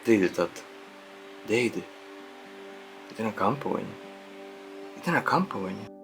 Gde ide tata? Gde ide? Ide na kampovanje. Ide na kampovanje.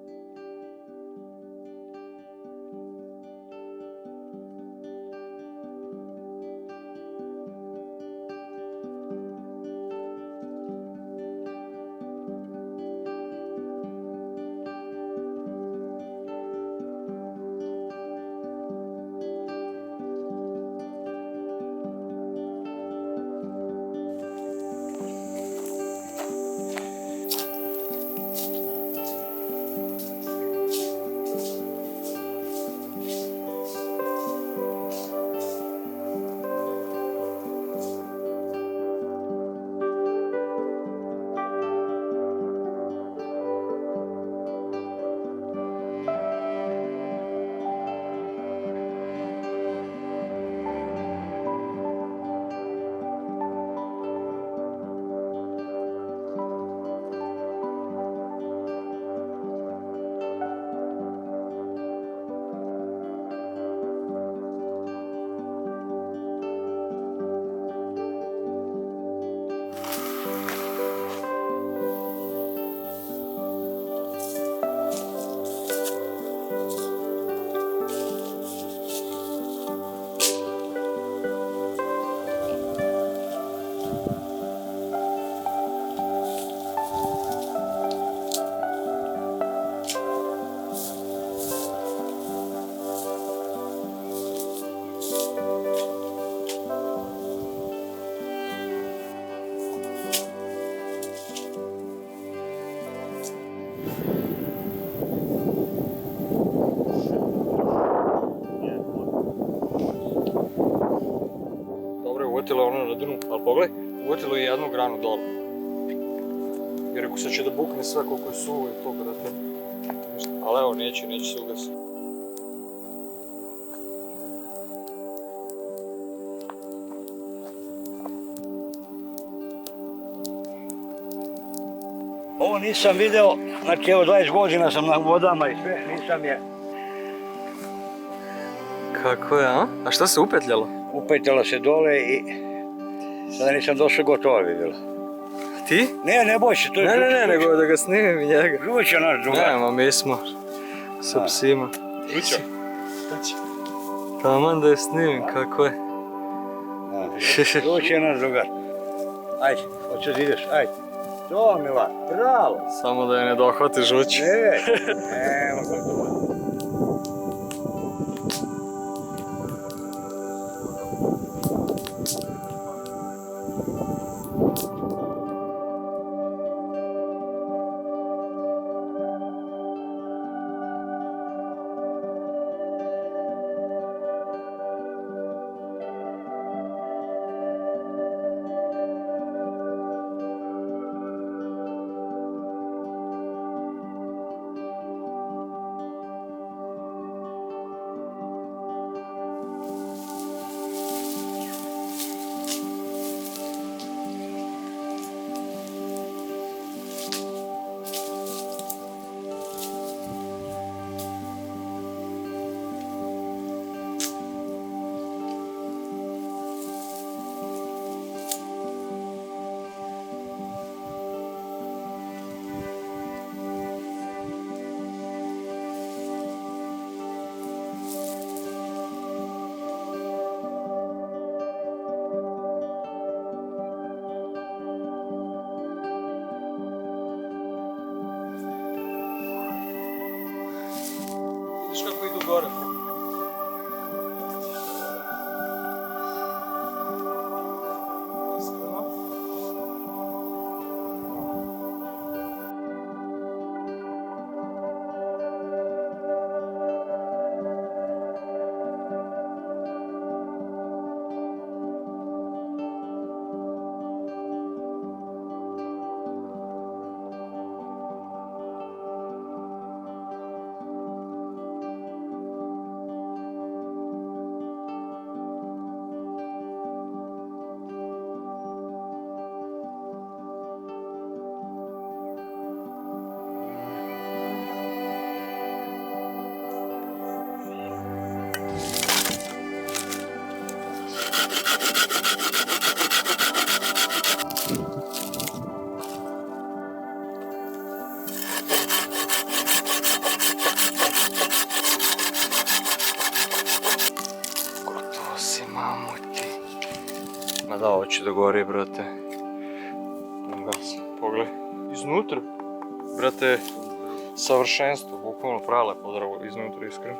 Uvatilo ono na dnu, ali pogledaj, uvatilo je jednu granu dolu. Jer ako sad će da bukne sve koliko je suvo i to, brate. Ali evo, neće se ugasiti. Ovo nisam video, znači evo 20 godina sam na vodama i sve, nisam je. Kako je, a? A šta se upetljalo? Upetljalo se dole i sada nisam došao gotovo vidjela. Ti? Ne boj se, to je Ne, nego da ga snimim i njega. Žuća naš drugar. Nema, mi smo sa psima. Žuća? Taman da je snimim, kako je. Žuća naš drugar. Ajde, hoćeš da ideš, ajde. To, Mila, bravo. Samo da je ne dohvati žuć. Nema gotovo. Vidiš kako idu gore. Ma da, hoće da gori, brate. Gas, pogledaj. Iznutra, brate, savršenstvo, bukvalno prelepo drvo iznutra, iskreno.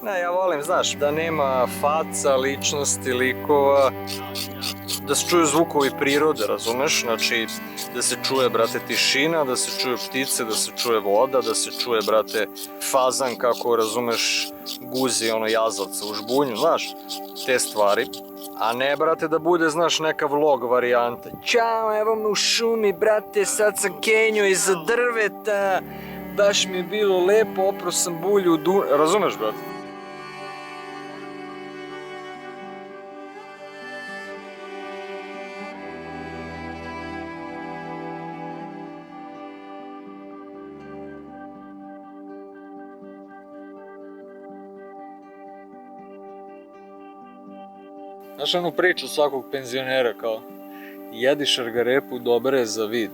Ne, ja volim, znaš, da nema faca, ličnosti, likova, da se čuju zvukovi prirode, razumeš? Znači, da se čuje, brate, tišina, da se čuje ptice, da se čuje voda, da se čuje, brate, fazan kako, razumeš, guzi ono jazavca u žbunju, znaš, te stvari. A ne, brate, da bude, znaš, neka vlog varijanta. Ćao, evo me u šumi, brate, sad sam kenjao iza drveta, baš mi je bilo lepo, opro sam bulju u razumeš, brate? Znaš onu priču svakog penzionera kao jedi šargarepu, dobra je za vid.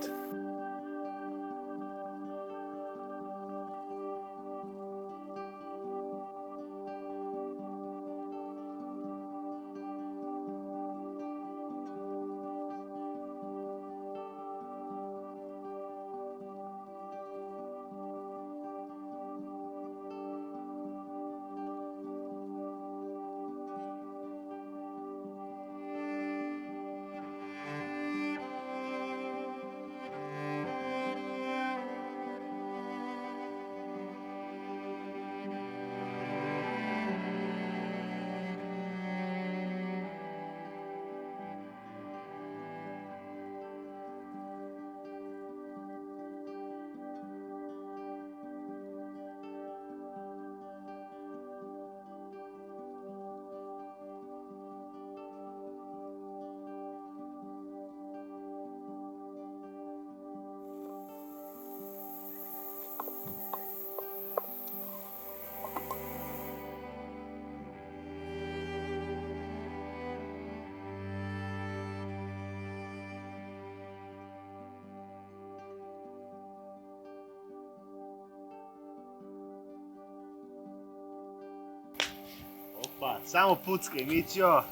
Opa, samo puckaj, Mićo.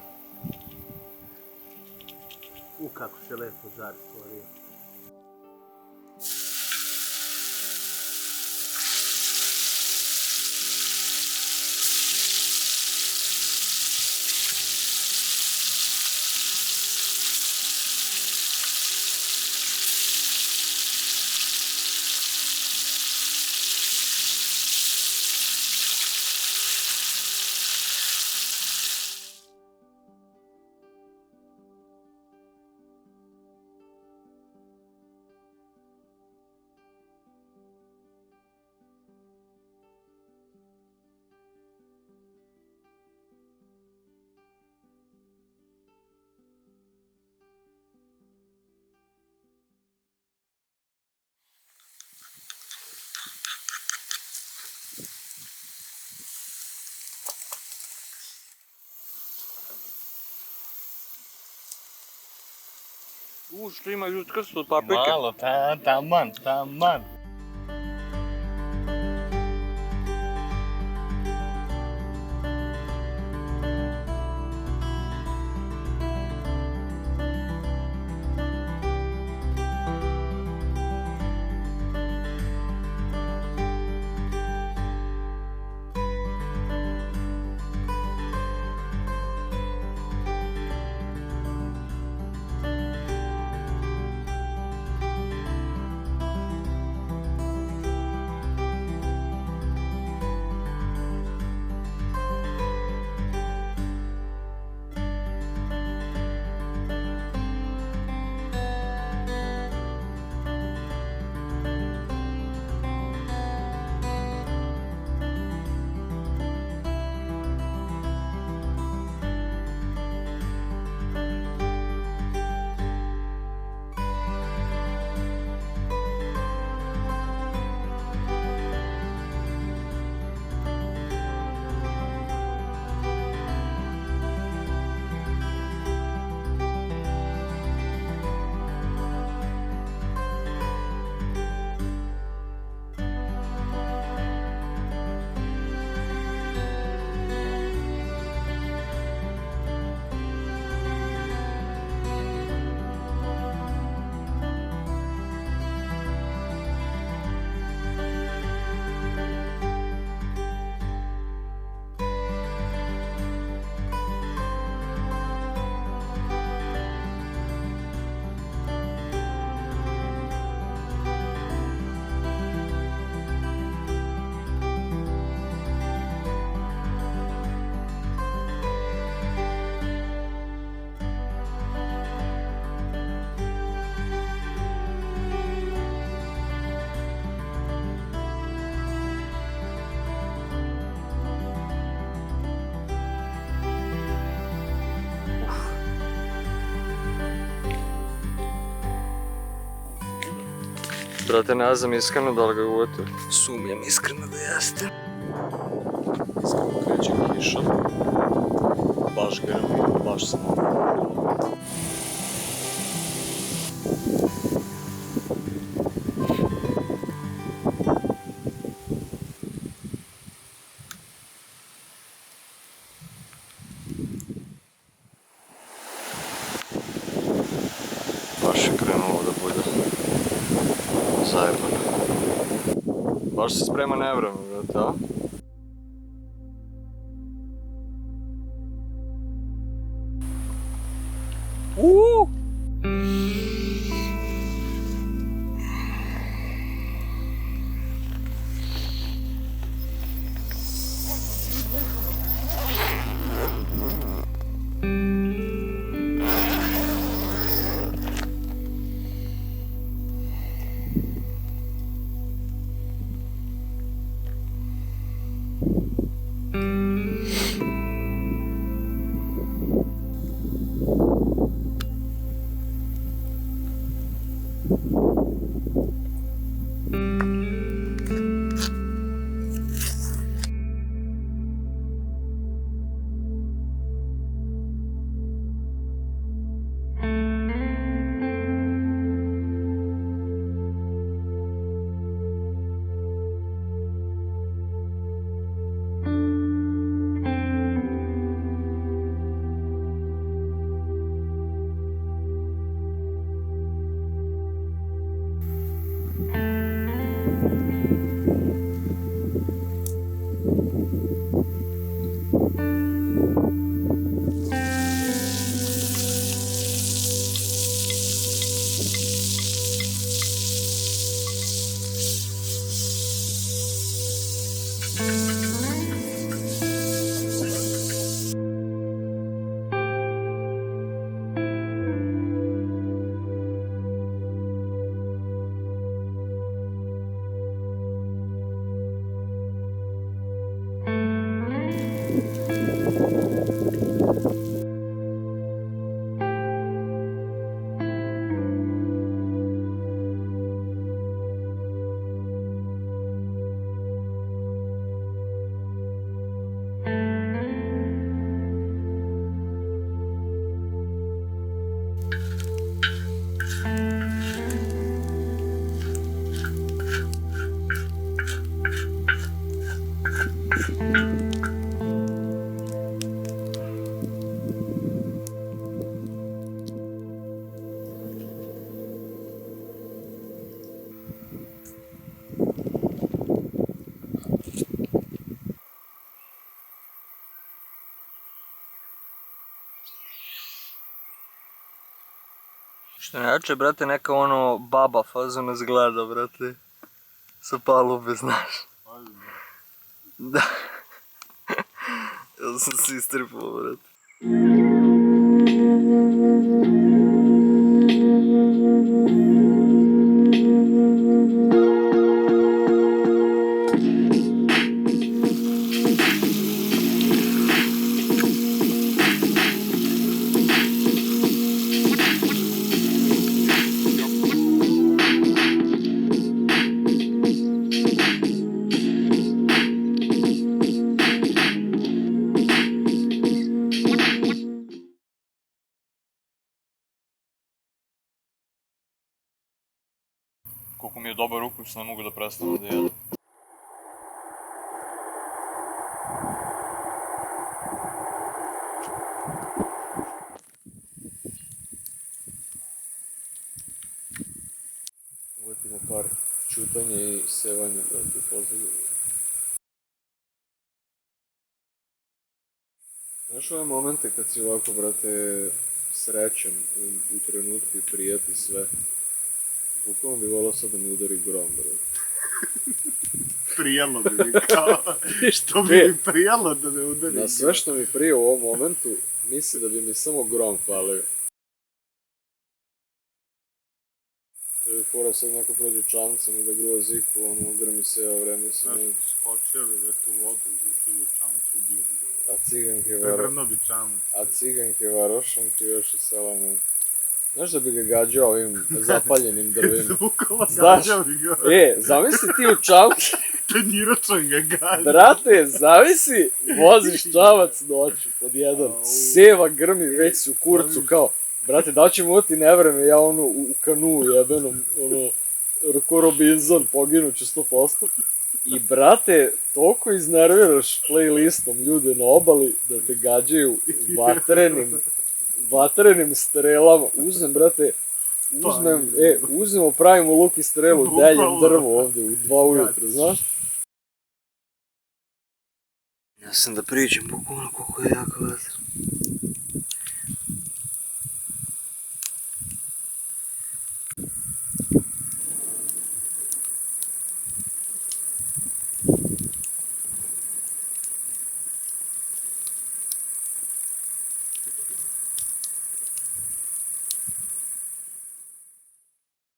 Kako se lepo žar stvorio. Što ima ljudskost od paprike? Malo, taman. Brate, ne znam iskreno da li ga uvatio. Sumnjam iskreno da jeste. Iskreno kreće kiša. Baš grmi, baš sam ovo. Baš je krenulo da bude zajebano. Baš se sprema nevreme, brate, a? Uuuu! Što ne reče, brate, neka ono baba fazu nas gleda, brate. Sa palube, znaš. Da. Ja sam se istrpao, brate. Koliko mi je dobar ukus, ne mogu da prestanem da jedem. Uvatimo par čutanja i sevanja, brate, u pozadnju. Znaš ove momente kad si ovako, brate, srećan u trenutku i prijati sve? Bukvalno bi volao sad da mi udari grom, brate. Prijelo bi mi kao, što bi mi prijelo da me udari. Na sve što mi prije u ovom momentu, misli da bi mi samo grom falio. Jer fora sad neko prođe čamcem i da gruva ziku, ono, grmi se, a vreme se ne... Skočio bi već u vodu, ušao bi čamac, ubio bi ga. A ciganke Prevrno bi čamac. A ciganke varošanke još i sela ne... Znaš da bi ga gađao ovim zapaljenim drvenim? Bukvalno Znaš, gađao bi ga. zamisli ti u čamci, Tanjiračan ga gađa. brate, zamisli, voziš čamac noću, pod jedan, seva grmi, već si u kurcu, kao, brate, da li će mu oti nevreme, ja ono, u kanu jebenom, ono, ko Robinson, poginuću 100%. I, brate, toliko iznerviraš playlistom ljude na obali da te gađaju vatrenim strelama. Uzmem, brate, uzmemo, pravimo luk i strelu, deljem drvo ovde u 2 ujutro, znaš? Ja sam da priđem, bukvalno koliko je jaka vatra.